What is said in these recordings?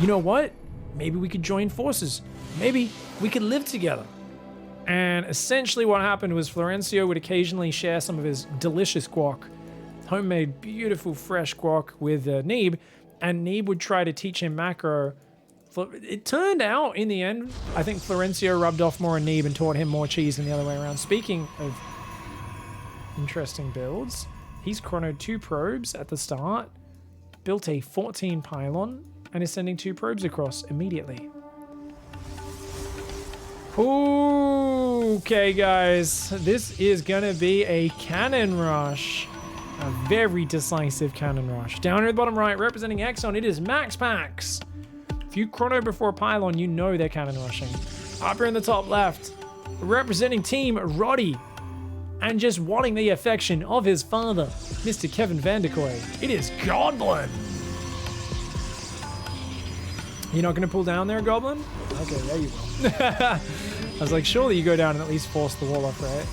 you know what? Maybe we could join forces. Maybe we could live together. And essentially what happened was Florencio would occasionally share some of his delicious guac, homemade, beautiful, fresh guac with Neeb, and Neeb would try to teach him macro. It turned out, in the end, I think Florencio rubbed off more on Neeb and taught him more cheese than the other way around. Speaking of interesting builds, he's chronoed 2 probes at the start, built a 14 pylon, and is sending 2 probes across immediately. Okay, guys, this is gonna be a cannon rush. A very decisive cannon rush. Down here at the bottom right, representing Exxon, it is Maxpax. If you chrono before a pylon, you know they're cannon rushing. Up here in the top left, representing Team Roddy, and just wanting the affection of his father, Mr. Kevin Vanderkoy, it is Goblin. You're not gonna pull down there, Goblin? Okay, there you will. I was like, surely you go down and at least force the wall off, right?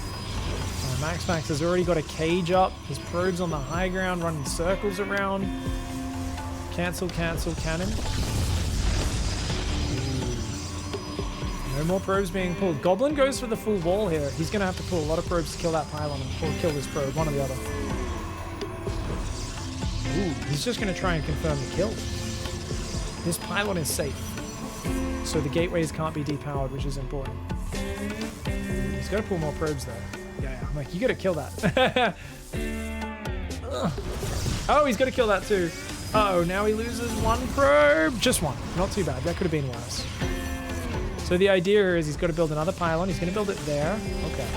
Maxpax has already got a cage up. His probe's on the high ground, running circles around. Cancel, cannon. No more probes being pulled. Goblin goes for the full wall here. He's going to have to pull a lot of probes to kill that pylon or kill this probe, one or the other. Ooh, he's just going to try and confirm the kill. This pylon is safe, so the gateways can't be depowered, which is important. He's got to pull more probes though. Yeah, I'm like, you got to kill that. Oh, he's got to kill that too. Uh-oh, now he loses 1 probe. Just 1. Not too bad. That could have been worse. So the idea is he's got to build another pylon. He's going to build it there. Okay.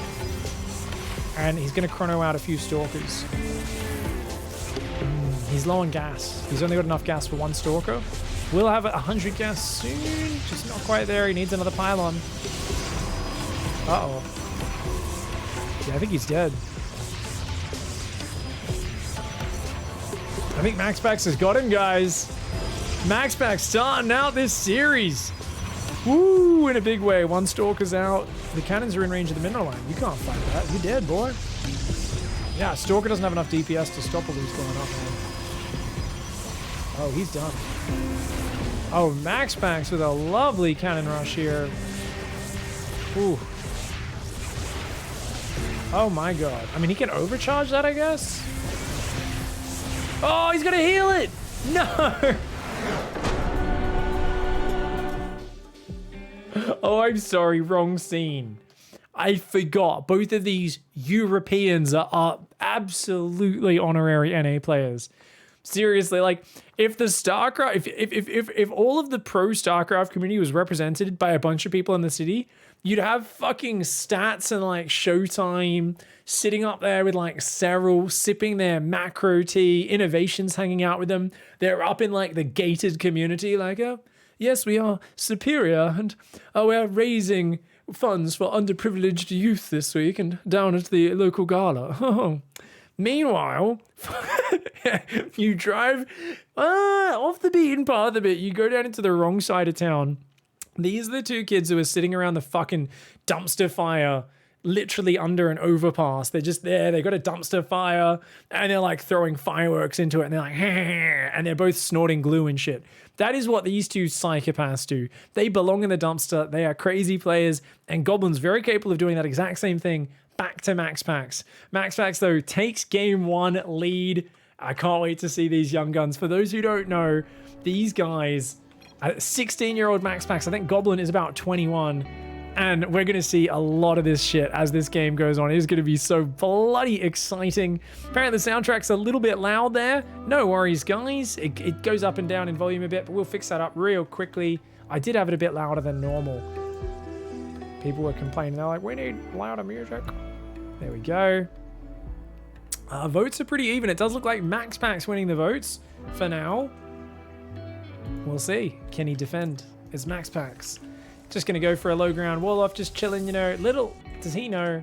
And he's going to chrono out a few stalkers. He's low on gas. He's only got enough gas for 1 stalker. We'll have 100 gas soon. Just not quite there. He needs another pylon. Uh-oh. Yeah, I think he's dead. I think Maxpax has got him, guys. Maxpax starting out this series. Woo, in a big way. 1 stalker's out. The cannons are in range of the mineral line. You can't fight that. You're dead, boy. Yeah, stalker doesn't have enough DPS to stop all these going up, man. Oh, he's done. Oh, Maxpax with a lovely cannon rush here. Ooh. Oh my god. I mean, he can overcharge that, I guess? Oh, he's gonna heal it! No! Oh, I'm sorry, wrong scene. I forgot. Both of these Europeans are absolutely honorary NA players. Seriously, like, if the StarCraft, if all of the pro StarCraft community was represented by a bunch of people in the city, you'd have fucking Stats and like Showtime sitting up there with like Serral sipping their macro tea, Innovations hanging out with them. They're up in like the gated community, like, oh, yes, we are superior, and we're raising funds for underprivileged youth this week and down at the local gala. Meanwhile, you drive off the beaten path a bit. You go down into the wrong side of town. These are the 2 kids who are sitting around the fucking dumpster fire, literally under an overpass. They're just there. They got a dumpster fire, and they're like throwing fireworks into it, and they're like, and they're both snorting glue and shit. That is what these 2 psychopaths do. They belong in the dumpster. They are crazy players, and Goblin's very capable of doing that exact same thing back to Maxpax. Maxpax, though, takes game 1 lead. I can't wait to see these young guns. For those who don't know, these guys, 16-year-old Maxpax, I think Goblin is about 21, and we're going to see a lot of this shit as this game goes on. It is going to be so bloody exciting. Apparently the soundtrack's a little bit loud there. No worries, guys. It goes up and down in volume a bit, but we'll fix that up real quickly. I did have it a bit louder than normal. People were complaining. They're like, we need louder music. There we go. Votes are pretty even. It does look like Maxpax winning the votes for now. We'll see. Can he defend? It's Maxpax. Just going to go for a low ground wall off, just chilling, you know. Little does he know,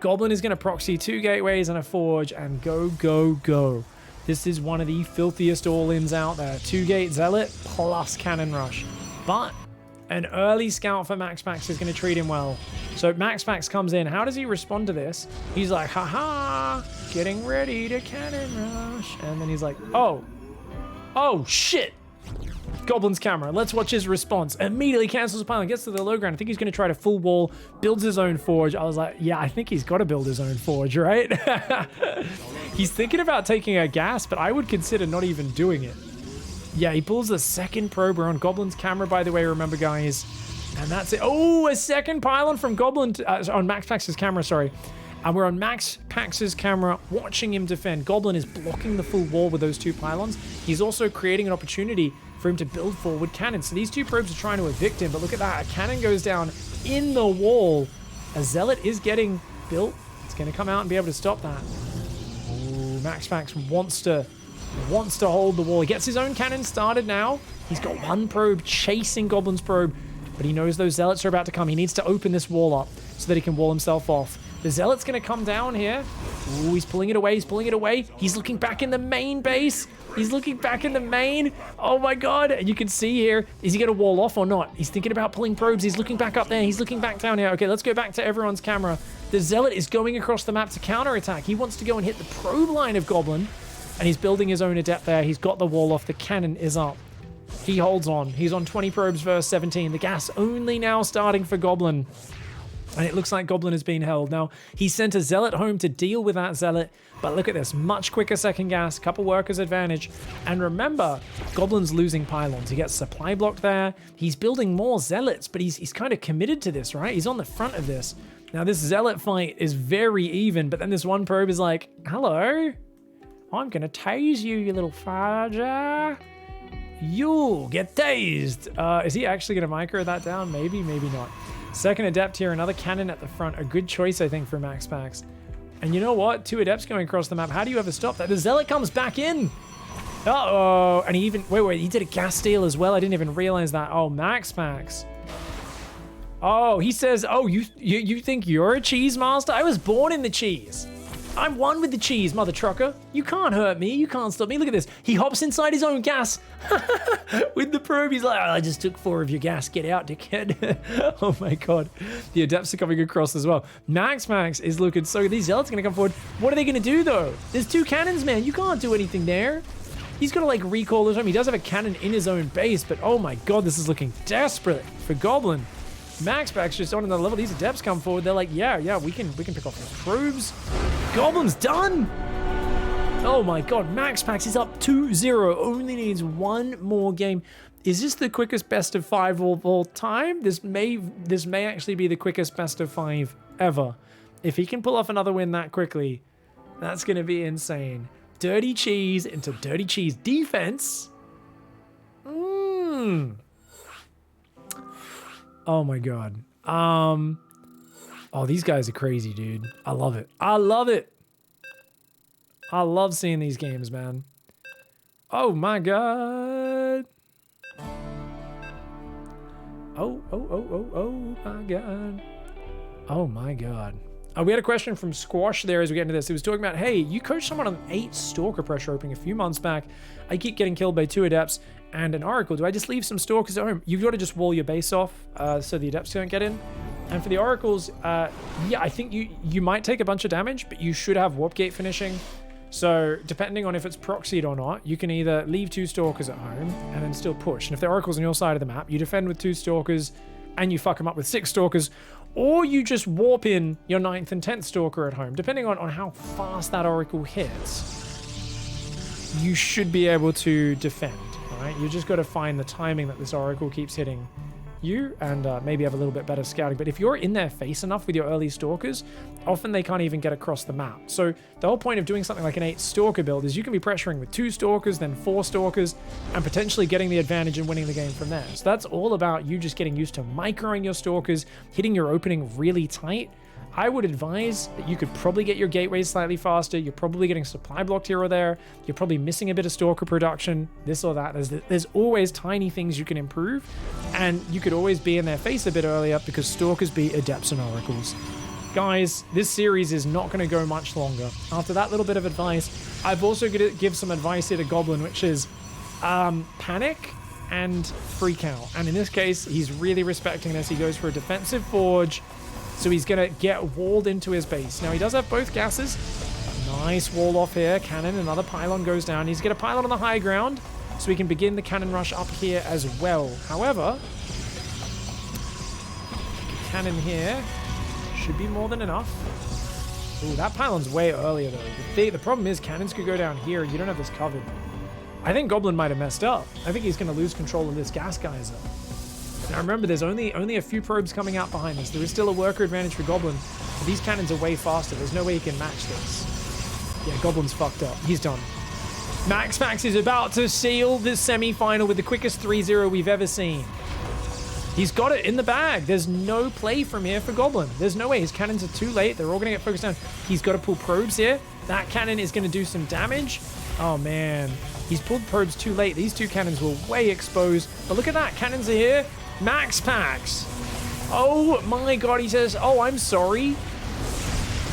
Goblin is going to proxy 2 gateways and a forge and go, go, go. This is one of the filthiest all-ins out there. 2 gate zealot plus cannon rush. But an early scout for Maxpax is going to treat him well. So Maxpax comes in. How does he respond to this? He's like, haha, getting ready to cannon rush. And then he's like, oh shit. Goblin's camera. Let's watch his response. Immediately cancels the pylon, gets to the low ground. I think he's going to try to full wall, builds his own forge. I was like, yeah, I think he's got to build his own forge, right? He's thinking about taking a gas, but I would consider not even doing it. Yeah, he pulls the second probe. We're on Goblin's camera, by the way, remember, guys. And that's it. Oh, a second pylon from Goblin on Maxpax's camera, sorry. And we're on Maxpax's camera watching him defend. Goblin is blocking the full wall with those two pylons. He's also creating an opportunity for him to build forward cannons. So these two probes are trying to evict him, but look at that. A cannon goes down in the wall. A zealot is getting built. It's going to come out and be able to stop that. Ooh, Maxpax wants to hold the wall. He gets his own cannon started now. He's got one probe chasing Goblin's probe, but he knows those zealots are about to come. He needs to open this wall up so that he can wall himself off. The zealot's going to come down here. Ooh, he's pulling it away. He's pulling it away. He's looking back in the main base. He's looking back in the main. Oh my god. And you can see here, is he going to wall off or not? He's thinking about pulling probes. He's looking back up there. He's looking back down here. Okay, let's go back to everyone's camera. The zealot is going across the map to counterattack. He wants to go and hit the probe line of Goblin. And he's building his own adept there. He's got the wall off. The cannon is up. He holds on. He's on 20 probes versus 17. The gas only now starting for Goblin. And it looks like Goblin is being held. Now, he sent a zealot home to deal with that zealot. But look at this. Much quicker second gas. Couple workers advantage. And remember, Goblin's losing pylons. He gets supply blocked there. He's building more zealots, but he's kind of committed to this, right? He's on the front of this. Now, this zealot fight is very even. But then this one probe is like, hello? I'm going to tase you, you little fudger. You'll get tased. Is he actually going to micro that down? Maybe, maybe not. Second adept here, another cannon at the front. A good choice, I think, for Maxpax. And you know what? Two adepts going across the map. How do you ever stop that? The zealot comes back in. Uh-oh. And he even... Wait. He did a gas steal as well. I didn't even realize that. Oh, Maxpax. Oh, he says, oh, you think you're a cheese master? I was born in the cheese. I'm one with the cheese, mother trucker. You can't hurt me. You can't stop me. Look at this. He hops inside his own gas with the probe. He's like, oh, I just took 4 of your gas. Get out, dickhead. Oh my god. The adepts are coming across as well. Maxpax is looking so good. These zealots are going to come forward. What are they going to do though? There's 2 cannons, man. You can't do anything there. He's got to like recall his home. He does have a cannon in his own base, but oh my god, this is looking desperate for Goblin. Maxpax just on another level. These adepts come forward. They're like, yeah, we can pick off those probes. Goblin's done. Oh my god, Maxpax is up 2-0. Only needs one more game. Is this the quickest best of 5 of all time? This may actually be the quickest best of 5 ever. If he can pull off another win that quickly, that's going to be insane. Dirty cheese into dirty cheese defense. Oh my god. Oh, these guys are crazy, dude. I love it. I love it. I love seeing these games, man. Oh my god. Oh my god. Oh my god. We had a question from Squash there as we get into this. He was talking about, hey, you coached someone on 8 Stalker pressure opening a few months back. I keep getting killed by 2 adepts and an Oracle. Do I just leave some Stalkers at home? You've got to just wall your base off so the adepts don't get in. And for the Oracles, yeah, I think you might take a bunch of damage, but you should have Warp Gate finishing. So depending on if it's proxied or not, you can either leave 2 Stalkers at home and then still push. And if the Oracle's on your side of the map, you defend with 2 Stalkers and you fuck them up with 6 Stalkers, or you just warp in your 9th and 10th Stalker at home. Depending on how fast that Oracle hits, you should be able to defend, right? You just got to find the timing that this Oracle keeps hitting you and maybe have a little bit better scouting. But if you're in their face enough with your early Stalkers, often they can't even get across the map. So the whole point of doing something like an 8 Stalker build is you can be pressuring with 2 Stalkers, then 4 Stalkers, and potentially getting the advantage and winning the game from there. So that's all about you just getting used to microing your Stalkers, hitting your opening really tight. I would advise that you could probably get your gateways slightly faster. You're probably getting supply blocked here or there. You're probably missing a bit of Stalker production, this or that. There's always tiny things you can improve, and you could always be in their face a bit earlier because Stalkers beat Adepts and Oracles. Guys, this series is not going to go much longer. After that little bit of advice, I've also got to give some advice here to Goblin, which is panic and freak out. And in this case, he's really respecting this. He goes for a defensive forge. So he's going to get walled into his base. Now, he does have both gases. Nice wall off here. Cannon, another pylon goes down. He's going to pylon on the high ground. so we can begin the cannon rush up here as well. However, cannon here should be more than enough. Ooh, that pylon's way earlier though. The problem is cannons could go down here and you don't have this covered. I think Goblin might have messed up. I think he's going to lose control of this gas geyser. Now remember, there's only a few probes coming out behind us. There is still a worker advantage for Goblin, but these cannons are way faster. There's no way he can match this. Yeah, Goblin's fucked up. He's done. Maxpax is about to seal this semi-final with the quickest 3-0 we've ever seen. He's got it in the bag. There's no play from here for Goblin. There's no way. His cannons are too late. They're all going to get focused down. He's got to pull probes here. That cannon is going to do some damage. Oh, man. He's pulled probes too late. These two cannons were way exposed. But look at that. Cannons are here. Maxpax. Oh, my God. He says, oh, I'm sorry.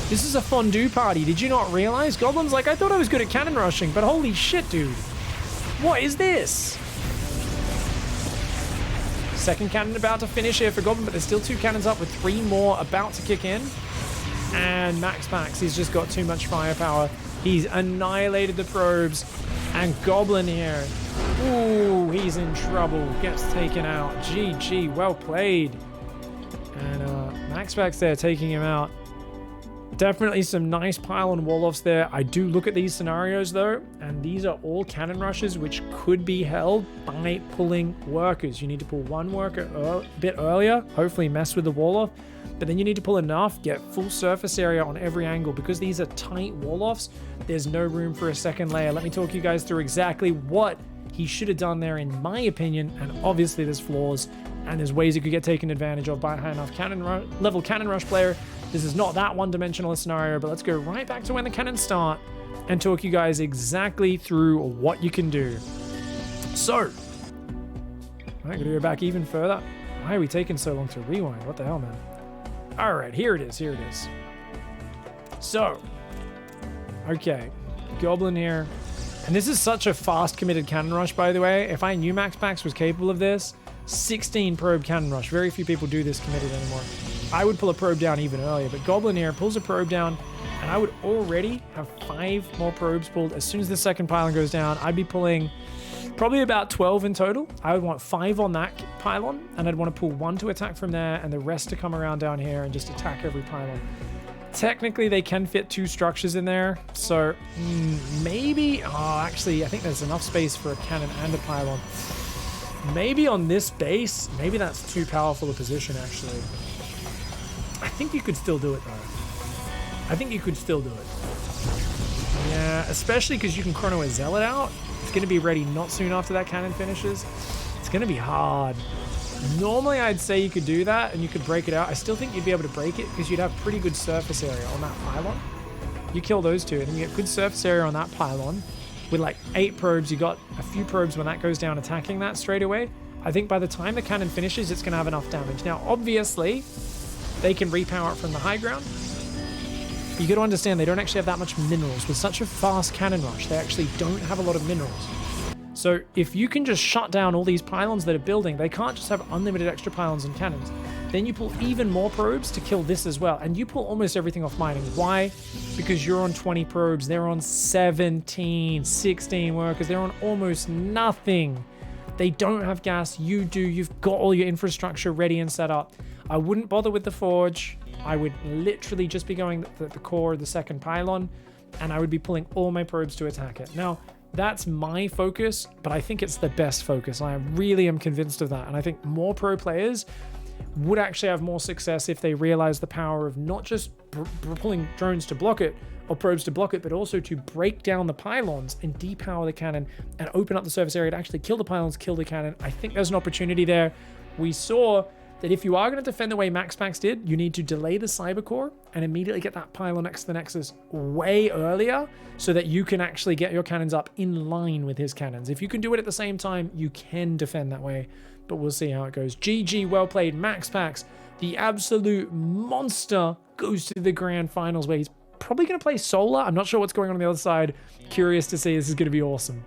This is a fondue party. Did you not realize? Goblin's like, I thought I was good at cannon rushing, but holy shit, dude. What is this? Second cannon about to finish here for Goblin, but there's still two cannons up with 3 more about to kick in. And Maxpax, he's just got too much firepower. He's annihilated the probes. And Goblin here, ooh, he's in trouble. Gets taken out. GG, well played. And Maxpax there taking him out. Definitely some nice pylon wall-offs there. I do look at these scenarios though, and these are all cannon rushes which could be held by pulling workers. You need to pull one worker a bit earlier, hopefully mess with the wall-off, but then you need to pull enough, get full surface area on every angle. Because these are tight wall-offs, there's no room for a second layer. Let me talk you guys through exactly what he should have done there in my opinion, and obviously there's flaws and there's ways it could get taken advantage of by a high enough level cannon rush player. This is not that one-dimensional scenario, but let's go right back to when the cannons start and talk you guys exactly through what you can do. So, I'm going to go back even further. Why are we taking so long to rewind? What the hell, man? All right, here it is. Here it is. So, okay, Goblin here. And this is such a fast committed cannon rush, by the way. If I knew Maxpax was capable of this, 16 probe cannon rush. Very few people do this committed anymore. I would pull a probe down even earlier, but Goblin here pulls a probe down, and I would already have 5 more probes pulled. As soon as the second pylon goes down, I'd be pulling probably about 12 in total. I would want 5 on that pylon, and I'd want to pull 1 to attack from there, and the rest to come around down here and just attack every pylon. Technically, they can fit 2 structures in there, so maybe... Oh, actually, I think there's enough space for a cannon and a pylon. Maybe on this base, maybe that's too powerful a position, actually. I think you could still do it, though. I think you could still do it. Yeah, especially because you can chrono a zealot out. It's going to be ready not soon after that cannon finishes. It's going to be hard. Normally, I'd say you could do that and you could break it out. I still think you'd be able to break it because you'd have pretty good surface area on that pylon. You kill those two and then you get good surface area on that pylon. With like 8 probes, you got a few probes when that goes down attacking that straight away. I think by the time the cannon finishes, it's going to have enough damage. Now, obviously, they can repower it from the high ground. But you got to understand, they don't actually have that much minerals. With such a fast cannon rush, they actually don't have a lot of minerals. So if you can just shut down all these pylons that are building, they can't just have unlimited extra pylons and cannons. Then you pull even more probes to kill this as well. And you pull almost everything off mining. Why? Because you're on 20 probes. They're on 17, 16 workers. They're on almost nothing. They don't have gas. You do. You've got all your infrastructure ready and set up. I wouldn't bother with the forge. I would literally just be going the core of the second pylon. And I would be pulling all my probes to attack it. Now, that's my focus, but I think it's the best focus. I really am convinced of that. And I think more pro players would actually have more success if they realize the power of not just pulling drones to block it or probes to block it, but also to break down the pylons and depower the cannon and open up the surface area to actually kill the pylons, kill the cannon. I think there's an opportunity there. We saw that if you are going to defend the way Maxpax did, you need to delay the cyber core and immediately get that pylon next to the nexus way earlier so that you can actually get your cannons up in line with his cannons. If you can do it at the same time, you can defend that way, but we'll see how it goes. GG, well played. Maxpax, the absolute monster, goes to the grand finals where he's probably going to play Solar. I'm not sure what's going on the other side. Curious to see. This is going to be awesome.